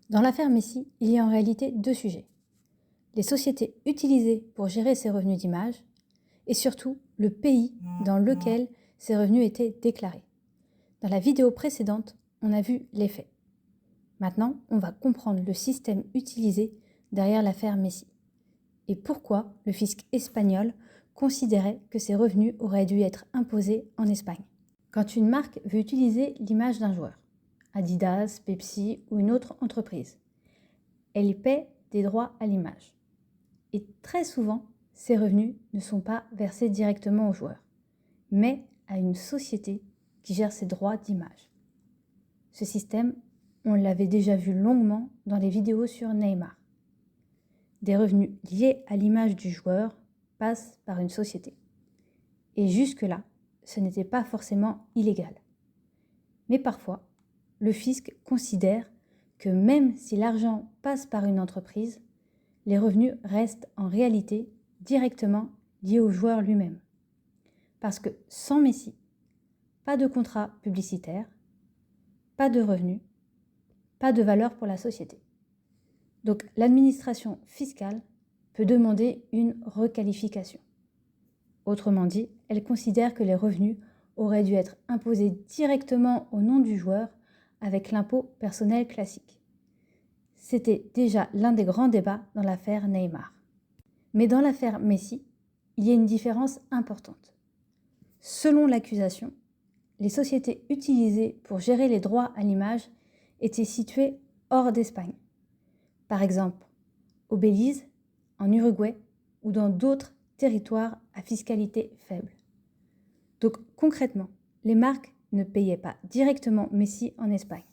Dans l'affaire Messi, il y a en réalité deux sujets. Les sociétés utilisées pour gérer ces revenus d'image et surtout le pays dans lequel ces revenus étaient déclarés. Dans la vidéo précédente, on a vu les faits. Maintenant, on va comprendre le système utilisé derrière l'affaire Messi et pourquoi le fisc espagnol considérait que ces revenus auraient dû être imposés en Espagne. Quand une marque veut utiliser l'image d'un joueur, Adidas, Pepsi ou une autre entreprise, elle paie des droits à l'image. Et très souvent, ces revenus ne sont pas versés directement au joueur, mais à une société qui gère ces droits d'image. Ce système, on l'avait déjà vu longuement dans les vidéos sur Neymar. Des revenus liés à l'image du joueur passent par une société. Et jusque-là, ce n'était pas forcément illégal. Mais parfois, le fisc considère que même si l'argent passe par une entreprise, les revenus restent en réalité directement liés au joueur lui-même. Parce que sans Messi, pas de contrat publicitaire, pas de revenus, pas de valeur pour la société. Donc l'administration fiscale peut demander une requalification. Autrement dit, elle considère que les revenus auraient dû être imposés directement au nom du joueur avec l'impôt personnel classique. C'était déjà l'un des grands débats dans l'affaire Neymar. Mais dans l'affaire Messi, il y a une différence importante. Selon l'accusation, les sociétés utilisées pour gérer les droits à l'image étaient situées hors d'Espagne. Par exemple, au Belize, en Uruguay ou dans d'autres territoires à fiscalité faible. Donc concrètement, les marques ne payaient pas directement Messi en Espagne.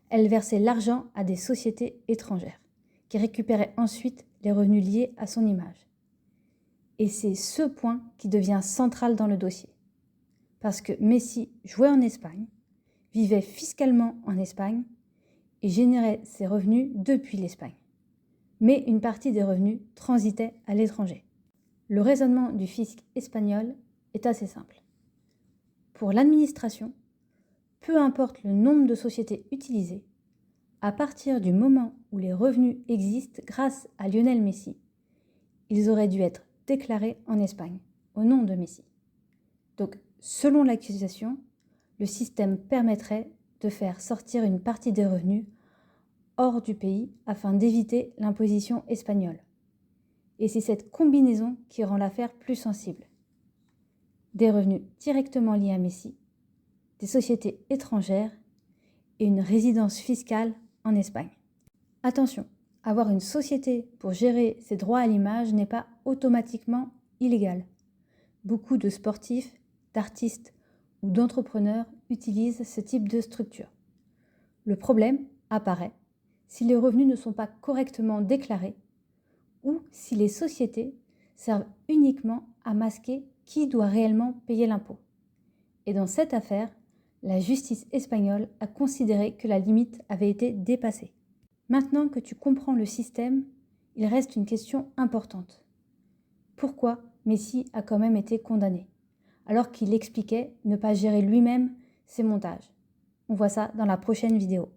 Elles versaient l'argent à des sociétés étrangères qui récupéraient ensuite les revenus liés à son image. Et c'est ce point qui devient central dans le dossier. Parce que Messi jouait en Espagne, vivait fiscalement en Espagne et générait ses revenus depuis l'Espagne. Mais une partie des revenus transitait à l'étranger. Le raisonnement du fisc espagnol est assez simple. Pour l'administration, peu importe le nombre de sociétés utilisées, à partir du moment où les revenus existent grâce à Lionel Messi, ils auraient dû être déclarés en Espagne, au nom de Messi. Donc, selon l'accusation, le système permettrait de faire sortir une partie des revenus hors du pays afin d'éviter l'imposition espagnole. Et c'est cette combinaison qui rend l'affaire plus sensible. Des revenus directement liés à Messi, des sociétés étrangères et une résidence fiscale en Espagne. Attention, avoir une société pour gérer ses droits à l'image n'est pas automatiquement illégal. Beaucoup de sportifs, d'artistes ou d'entrepreneurs utilisent ce type de structure. Le problème apparaît si les revenus ne sont pas correctement déclarés ou si les sociétés servent uniquement à masquer qui doit réellement payer l'impôt. Et dans cette affaire, la justice espagnole a considéré que la limite avait été dépassée. Maintenant que tu comprends le système, il reste une question importante. Pourquoi Messi a quand même été condamné, alors qu'il expliquait ne pas gérer lui-même ses montages? On voit ça dans la prochaine vidéo.